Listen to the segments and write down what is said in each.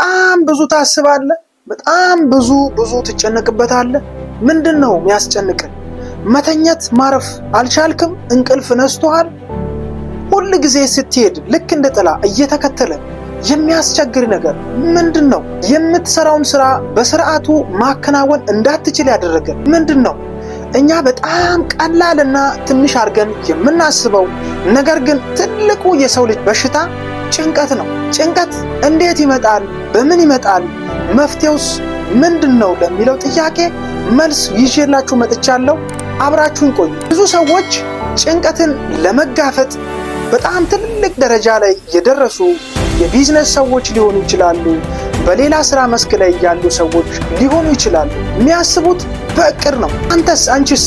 በጣም ብዙ ታስባለህ፣ በጣም ብዙ ትጨነቅበታለህ። ምንድነው የሚያስጨንቅ? መተኛት ማረፍ አልቻልክም? እንቅልፍ ነስቶሃል? ሁሉ ጊዜ ስትሄድ ልክ እንደ ጥላ እየተከተለ የሚያስቸግር ነገር ምንድነው? የምትሰራውን ስራ በስርዓቱ ማከናወን እንዳትችል ያደረገ ምንድነው? እኛ በጣም ቀላልና ትንሽ አድርገን የምናስበው ነገር ግን ትልቁ የሰው ልጅ በሽታ ጭንቀት ነው። ጭንቀት እንዴት ይመጣል? በምን ይመጣል? መፍትሄውስ ምንድነው ለሚለው ጥያቄ መልስ ይዤላችሁ መጥቻለሁ። አብራችሁን ቆዩ። ብዙ ሰዎች ጭንቀትን ለመጋፈጥ በጣም ትልቅ ደረጃ ላይ የደረሱ የቢዝነስ ሰዎች ሊሆኑ ይችላሉ። በሌላ ስራ መስክ ላይ ያሉ ሰዎች ሊሆኑ ይችላሉ። የሚያስቡት በእቅድ ነው። አንቺስ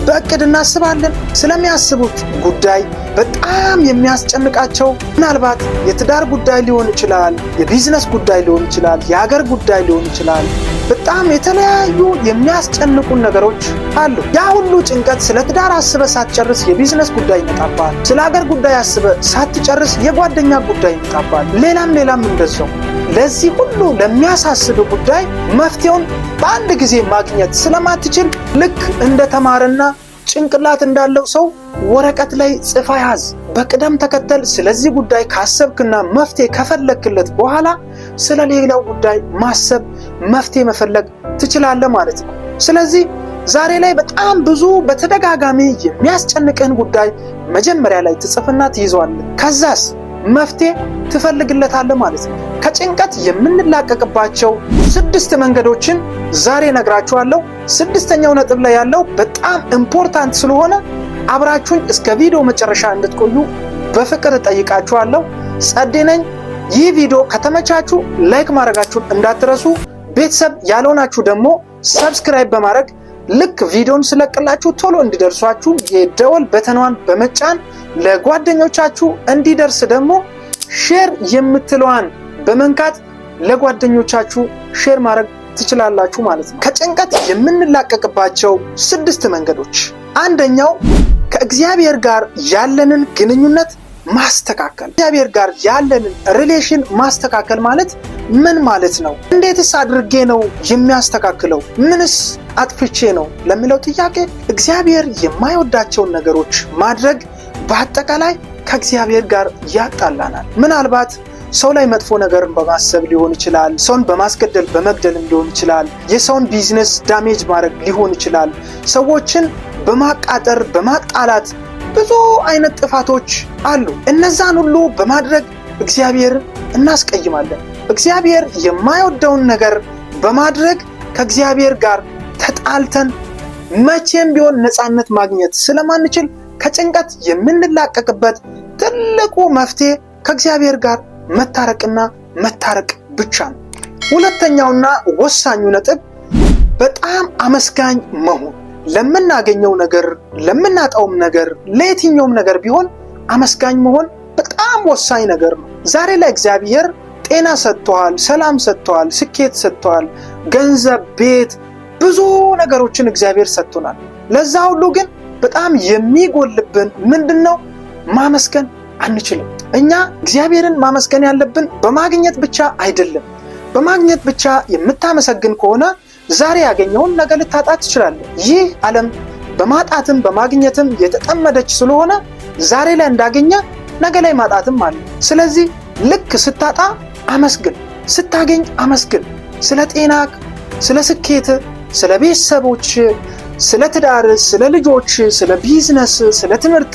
በእቅድ እናስባለን? ስለሚያስቡት ጉዳይ በጣም የሚያስጨንቃቸው ምናልባት የትዳር ጉዳይ ሊሆን ይችላል፣ የቢዝነስ ጉዳይ ሊሆን ይችላል፣ የሀገር ጉዳይ ሊሆን ይችላል። በጣም የተለያዩ የሚያስጨንቁን ነገሮች አሉ። ያ ሁሉ ጭንቀት ስለ ትዳር አስበህ ሳትጨርስ የቢዝነስ ጉዳይ ይመጣባል። ስለ ሀገር ጉዳይ አስበህ ሳትጨርስ የጓደኛ ጉዳይ ይመጣባል። ሌላም እንደዛው። ለዚህ ሁሉ ለሚያሳስብ ጉዳይ መፍትሄውን በአንድ ጊዜ ማግኘት ስለማትችል ልክ እንደተማረና ጭንቅላት እንዳለው ሰው ወረቀት ላይ ጽፋ ያዝ። በቅደም ተከተል ስለዚህ ጉዳይ ካሰብክና መፍትሄ ከፈለክለት በኋላ ስለ ሌላው ጉዳይ ማሰብ፣ መፍትሄ መፈለግ ትችላለህ ማለት ነው። ስለዚህ ዛሬ ላይ በጣም ብዙ በተደጋጋሚ የሚያስጨንቅህን ጉዳይ መጀመሪያ ላይ ትጽፍና ትይዘዋለህ። ከዛስ መፍትሄ ትፈልግለታለህ ማለት ነው። ከጭንቀት የምንላቀቅባቸው 6 መንገዶችን ዛሬ ነግራችኋለሁ። 6ኛው ነጥብ ላይ ያለው በጣም ኢምፖርታንት ስለሆነ አብራችሁኝ እስከ ቪዲዮ መጨረሻ እንድትቆዩ በፍቅር እጠይቃችኋለሁ። ጸዴ ነኝ። ይህ ቪዲዮ ከተመቻችሁ ላይክ ማድረጋችሁን እንዳትረሱ። ቤተሰብ ያልሆናችሁ ደግሞ ሰብስክራይብ በማድረግ ልክ ቪዲዮን ስለቅላችሁ ቶሎ እንዲደርሷችሁ የደወል በተኗን በመጫን ለጓደኞቻችሁ እንዲደርስ ደግሞ ሼር የምትለዋን በመንካት ለጓደኞቻችሁ ሼር ማድረግ ትችላላችሁ ማለት ነው። ከጭንቀት የምንላቀቅባቸው 6 መንገዶች። አንደኛው ከእግዚአብሔር ጋር ያለንን ግንኙነት ማስተካከል። እግዚአብሔር ጋር ያለንን ሪሌሽን ማስተካከል ማለት ምን ማለት ነው? እንዴትስ አድርጌ ነው የሚያስተካክለው? ምንስ አጥፍቼ ነው ለሚለው ጥያቄ እግዚአብሔር የማይወዳቸውን ነገሮች ማድረግ በአጠቃላይ ከእግዚአብሔር ጋር ያጣላናል። ምናልባት ሰው ላይ መጥፎ ነገርን በማሰብ ሊሆን ይችላል። ሰውን በማስገደል በመግደልም ሊሆን ይችላል። የሰውን ቢዝነስ ዳሜጅ ማድረግ ሊሆን ይችላል። ሰዎችን በማቃጠር በማጣላት ብዙ አይነት ጥፋቶች አሉ። እነዛን ሁሉ በማድረግ እግዚአብሔርን እናስቀይማለን። እግዚአብሔር የማይወደውን ነገር በማድረግ ከእግዚአብሔር ጋር ተጣልተን መቼም ቢሆን ነፃነት ማግኘት ስለማንችል ከጭንቀት የምንላቀቅበት ትልቁ መፍትሄ ከእግዚአብሔር ጋር መታረቅና መታረቅ ብቻ ነው። ሁለተኛውና ወሳኙ ነጥብ በጣም አመስጋኝ መሆን። ለምናገኘው ነገር፣ ለምናጣውም ነገር፣ ለየትኛውም ነገር ቢሆን አመስጋኝ መሆን በጣም ወሳኝ ነገር ነው። ዛሬ ላይ እግዚአብሔር ጤና ሰጥቷል፣ ሰላም ሰጥቷል፣ ስኬት ሰጥቷል፣ ገንዘብ፣ ቤት፣ ብዙ ነገሮችን እግዚአብሔር ሰጥቶናል። ለዛ ሁሉ ግን በጣም የሚጎልብን ምንድነው? ማመስገን አንችልም። እኛ እግዚአብሔርን ማመስገን ያለብን በማግኘት ብቻ አይደለም። በማግኘት ብቻ የምታመሰግን ከሆነ ዛሬ ያገኘውን ነገ ልታጣ ትችላለህ። ይህ ዓለም በማጣትም በማግኘትም የተጠመደች ስለሆነ ዛሬ ላይ እንዳገኘ ነገ ላይ ማጣትም አለ። ስለዚህ ልክ ስታጣ አመስግን፣ ስታገኝ አመስግን። ስለ ጤናክ፣ ስለ ስኬት፣ ስለ ቤተሰቦች፣ ስለ ትዳር፣ ስለ ልጆች፣ ስለ ቢዝነስ፣ ስለ ትምህርት፣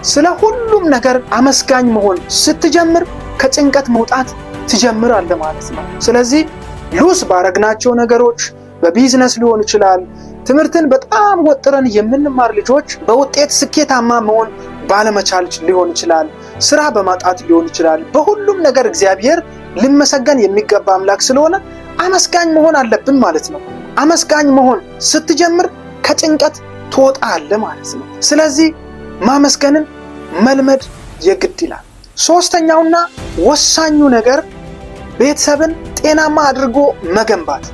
ስለ ሁሉም ነገር አመስጋኝ መሆን ስትጀምር ከጭንቀት መውጣት ትጀምራለህ ማለት ነው። ስለዚህ ሉስ ባረግናቸው ነገሮች በቢዝነስ ሊሆን ይችላል። ትምህርትን በጣም ወጥረን የምንማር ልጆች በውጤት ስኬታማ መሆን ባለመቻል ሊሆን ይችላል። ስራ በማጣት ሊሆን ይችላል። በሁሉም ነገር እግዚአብሔር ሊመሰገን የሚገባ አምላክ ስለሆነ አመስጋኝ መሆን አለብን ማለት ነው። አመስጋኝ መሆን ስትጀምር ከጭንቀት ትወጣለህ ማለት ነው። ስለዚህ ማመስገንን መልመድ የግድ ይላል። 3ኛውና ወሳኙ ነገር ቤተሰብን ጤናማ አድርጎ መገንባት።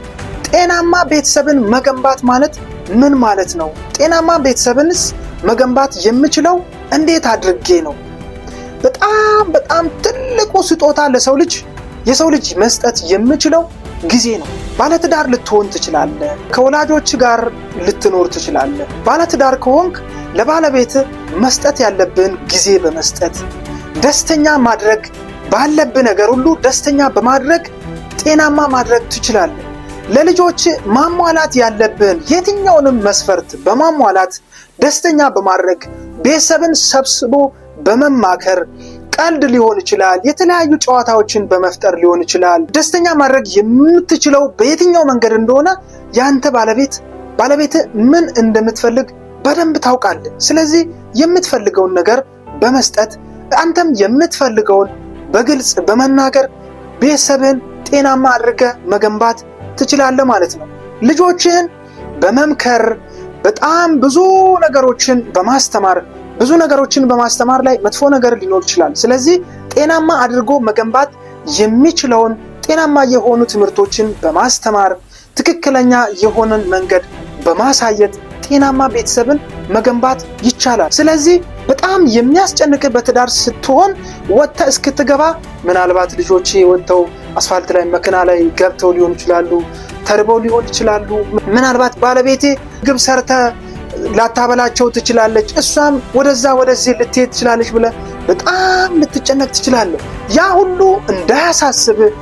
ጤናማ ቤተሰብን መገንባት ማለት ምን ማለት ነው? ጤናማ ቤተሰብንስ መገንባት የምችለው እንዴት አድርጌ ነው? በጣም ትልቁ ስጦታ ለሰው ልጅ የሰው ልጅ መስጠት የሚችለው ጊዜ ነው። ባለትዳር ልትሆን ትችላለህ። ከወላጆች ጋር ልትኖር ትችላለህ። ባለትዳር ከሆንክ ለባለቤት መስጠት ያለብን ጊዜ በመስጠት ደስተኛ ማድረግ ባለብህ ነገር ሁሉ ደስተኛ በማድረግ ጤናማ ማድረግ ትችላለህ። ለልጆች ማሟላት ያለብን የትኛውንም መስፈርት በማሟላት ደስተኛ በማድረግ ቤተሰብን ሰብስቦ በመማከር ቀልድ ሊሆን ይችላል፣ የተለያዩ ጨዋታዎችን በመፍጠር ሊሆን ይችላል። ደስተኛ ማድረግ የምትችለው በየትኛው መንገድ እንደሆነ ያንተ ባለቤት ምን እንደምትፈልግ በደንብ ታውቃለህ። ስለዚህ የምትፈልገውን ነገር በመስጠት አንተም የምትፈልገውን በግልጽ በመናገር ቤተሰብን ጤናማ አድርገህ መገንባት ትችላለህ ማለት ነው። ልጆችን በመምከር በጣም ብዙ ነገሮችን በማስተማር ላይ መጥፎ ነገር ሊኖር ይችላል። ስለዚህ ጤናማ አድርጎ መገንባት የሚችለውን ጤናማ የሆኑ ትምህርቶችን በማስተማር ትክክለኛ የሆነን መንገድ በማሳየት ጤናማ ቤተሰብን መገንባት ይቻላል። ስለዚህ በጣም የሚያስጨንቅህ በትዳር ስትሆን ወጥተህ እስክትገባ ምናልባት ልጆቼ ወጥተው አስፋልት ላይ መኪና ላይ ገብተው ሊሆን ይችላሉ፣ ተርበው ሊሆን ይችላሉ። ምናልባት ባለቤቴ ምግብ ሰርተ ላታበላቸው ትችላለች፣ እሷም ወደዚህ ልትሄድ ትችላለች ብለህ በጣም ልትጨነቅ ትችላለህ። ያ ሁሉ እንዳያሳስብህ፣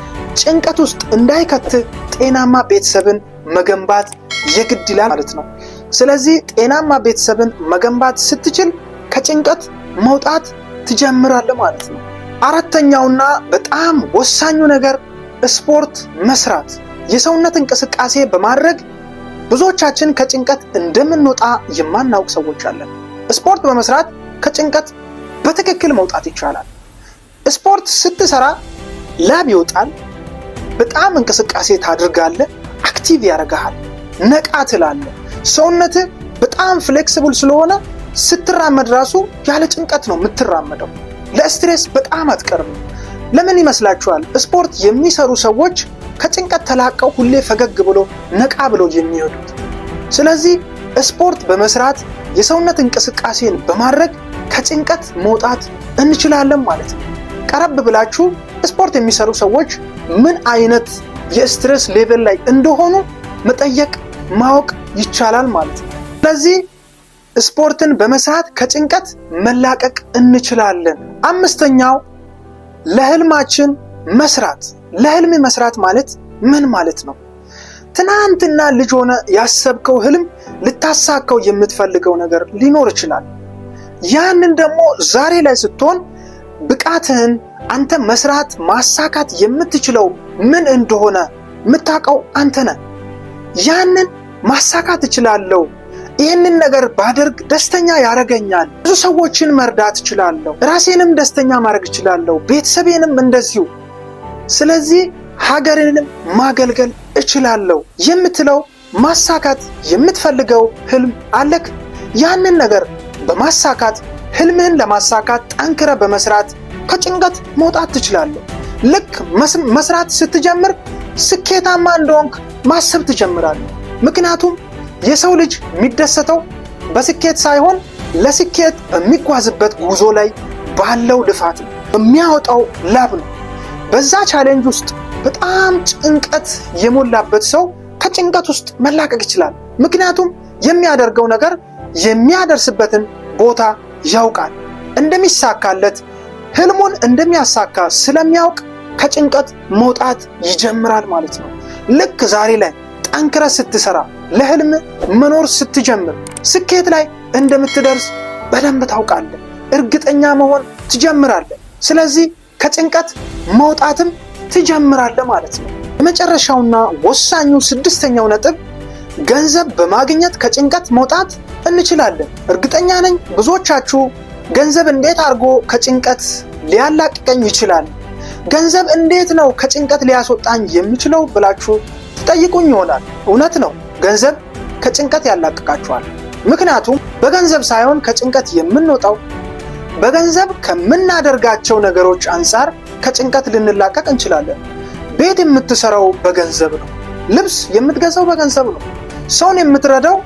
ጭንቀት ውስጥ እንዳይከትህ ጤናማ ቤተሰብን መገንባት የግድ ይላል ማለት ነው። ስለዚህ ጤናማ ቤተሰብን መገንባት ስትችል ከጭንቀት መውጣት ትጀምራለህ ማለት ነው። አራተኛውና በጣም ወሳኙ ነገር ስፖርት መስራት፣ የሰውነት እንቅስቃሴ በማድረግ ብዙዎቻችን ከጭንቀት እንደምንወጣ የማናውቅ ሰዎች አለን። ስፖርት በመስራት ከጭንቀት በትክክል መውጣት ይቻላል። ስፖርት ስትሰራ ላብ ይወጣል፣ በጣም እንቅስቃሴ ታድርጋለህ፣ አክቲቭ ያደርግሃል፣ ነቃ ትላለህ። ሰውነትህ በጣም ፍሌክሲብል ስለሆነ ስትራመድ ራሱ ያለ ጭንቀት ነው የምትራመደው። ለስትሬስ በጣም አትቀርም። ለምን ይመስላችኋል? ስፖርት የሚሰሩ ሰዎች ከጭንቀት ተላቀው ሁሌ ፈገግ ብሎ ነቃ ብለው የሚሄዱት። ስለዚህ ስፖርት በመስራት የሰውነት እንቅስቃሴን በማድረግ ከጭንቀት መውጣት እንችላለን ማለት ነው። ቀረብ ብላችሁ ስፖርት የሚሰሩ ሰዎች ምን አይነት የስትሬስ ሌቭል ላይ እንደሆኑ መጠየቅ ማወቅ ይቻላል ማለት ነው። ስለዚህ ስፖርትን በመስራት ከጭንቀት መላቀቅ እንችላለን። አምስተኛው ለህልማችን መስራት። ለህልም መስራት ማለት ምን ማለት ነው? ትናንትና ልጅ ሆነ ያሰብከው ህልም ልታሳካው የምትፈልገው ነገር ሊኖር ይችላል። ያንን ደግሞ ዛሬ ላይ ስትሆን ብቃትህን አንተ መስራት ማሳካት የምትችለው ምን እንደሆነ የምታውቀው አንተ ነህ። ያንን ማሳካት እችላለሁ፣ ይህንን ነገር ባደርግ ደስተኛ ያደርገኛል፣ ብዙ ሰዎችን መርዳት እችላለሁ፣ ራሴንም ደስተኛ ማድረግ እችላለሁ፣ ቤተሰቤንም እንደዚሁ፣ ስለዚህ ሀገሬንም ማገልገል እችላለሁ የምትለው ማሳካት የምትፈልገው ህልም አለክ። ያንን ነገር በማሳካት ህልምህን ለማሳካት ጠንክረ በመስራት ከጭንቀት መውጣት ትችላለህ። ልክ መስራት ስትጀምር ስኬታማ እንደሆንክ ማሰብ ትጀምራለህ። ምክንያቱም የሰው ልጅ የሚደሰተው በስኬት ሳይሆን ለስኬት በሚጓዝበት ጉዞ ላይ ባለው ልፋት ነው፣ በሚያወጣው ላብ ነው። በዛ ቻሌንጅ ውስጥ በጣም ጭንቀት የሞላበት ሰው ከጭንቀት ውስጥ መላቀቅ ይችላል። ምክንያቱም የሚያደርገው ነገር የሚያደርስበትን ቦታ ያውቃል፣ እንደሚሳካለት ህልሙን እንደሚያሳካ ስለሚያውቅ ከጭንቀት መውጣት ይጀምራል ማለት ነው። ልክ ዛሬ ላይ ጠንክረ ስትሰራ ለህልም መኖር ስትጀምር ስኬት ላይ እንደምትደርስ በደንብ ታውቃለህ፣ እርግጠኛ መሆን ትጀምራለህ። ስለዚህ ከጭንቀት መውጣትም ትጀምራለህ ማለት ነው። የመጨረሻውና ወሳኙ ስድስተኛው ነጥብ ገንዘብ በማግኘት ከጭንቀት መውጣት እንችላለን። እርግጠኛ ነኝ ብዙዎቻችሁ ገንዘብ እንዴት አድርጎ ከጭንቀት ሊያላቅቀኝ ይችላል፣ ገንዘብ እንዴት ነው ከጭንቀት ሊያስወጣኝ የሚችለው ብላችሁ ትጠይቁኝ ይሆናል። እውነት ነው፣ ገንዘብ ከጭንቀት ያላቅቃችኋል። ምክንያቱም በገንዘብ ሳይሆን ከጭንቀት የምንወጣው በገንዘብ ከምናደርጋቸው ነገሮች አንጻር ከጭንቀት ልንላቀቅ እንችላለን። ቤት የምትሰራው በገንዘብ ነው፣ ልብስ የምትገዛው በገንዘብ ነው፣ ሰውን የምትረዳው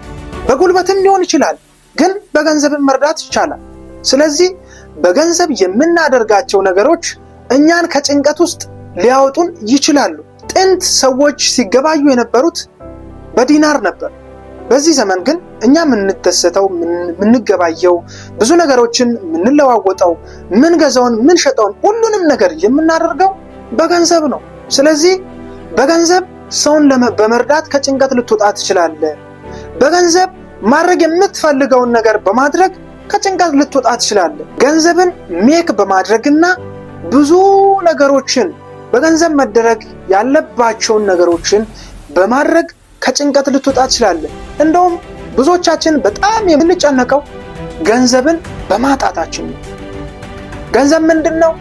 በጉልበትም ሊሆን ይችላል፣ ግን በገንዘብም መርዳት ይቻላል። ስለዚህ በገንዘብ የምናደርጋቸው ነገሮች እኛን ከጭንቀት ውስጥ ሊያወጡን ይችላሉ። ጥንት ሰዎች ሲገባዩ የነበሩት በዲናር ነበር። በዚህ ዘመን ግን እኛ የምንደሰተው፣ የምንገባየው፣ ብዙ ነገሮችን የምንለዋወጠው፣ ምንገዛውን፣ ምንሸጠውን ሁሉንም ነገር የምናደርገው በገንዘብ ነው። ስለዚህ በገንዘብ ሰውን በመርዳት ከጭንቀት ልትወጣ ትችላለህ። በገንዘብ ማድረግ የምትፈልገውን ነገር በማድረግ ከጭንቀት ልትወጣ ትችላለህ። ገንዘብን ሜክ በማድረግና ብዙ ነገሮችን በገንዘብ መደረግ ያለባቸውን ነገሮችን በማድረግ ከጭንቀት ልትወጣ ትችላለህ። እንደውም ብዙዎቻችን በጣም የምንጨነቀው ገንዘብን በማጣታችን ነው። ገንዘብ ምንድን ነው?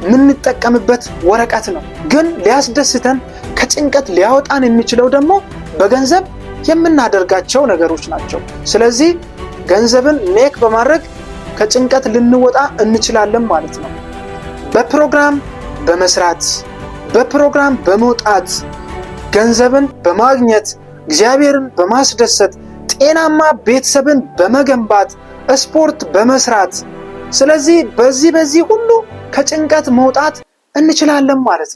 የምንጠቀምበት ወረቀት ነው። ግን ሊያስደስተን ከጭንቀት ሊያወጣን የሚችለው ደግሞ በገንዘብ የምናደርጋቸው ነገሮች ናቸው። ስለዚህ ገንዘብን ሜክ በማድረግ ከጭንቀት ልንወጣ እንችላለን ማለት ነው። በፕሮግራም በመስራት በፕሮግራም በመውጣት ገንዘብን በማግኘት እግዚአብሔርን በማስደሰት ጤናማ ቤተሰብን በመገንባት ስፖርት በመስራት ስለዚህ በዚህ ሁሉ ከጭንቀት መውጣት እንችላለን ማለት ነው።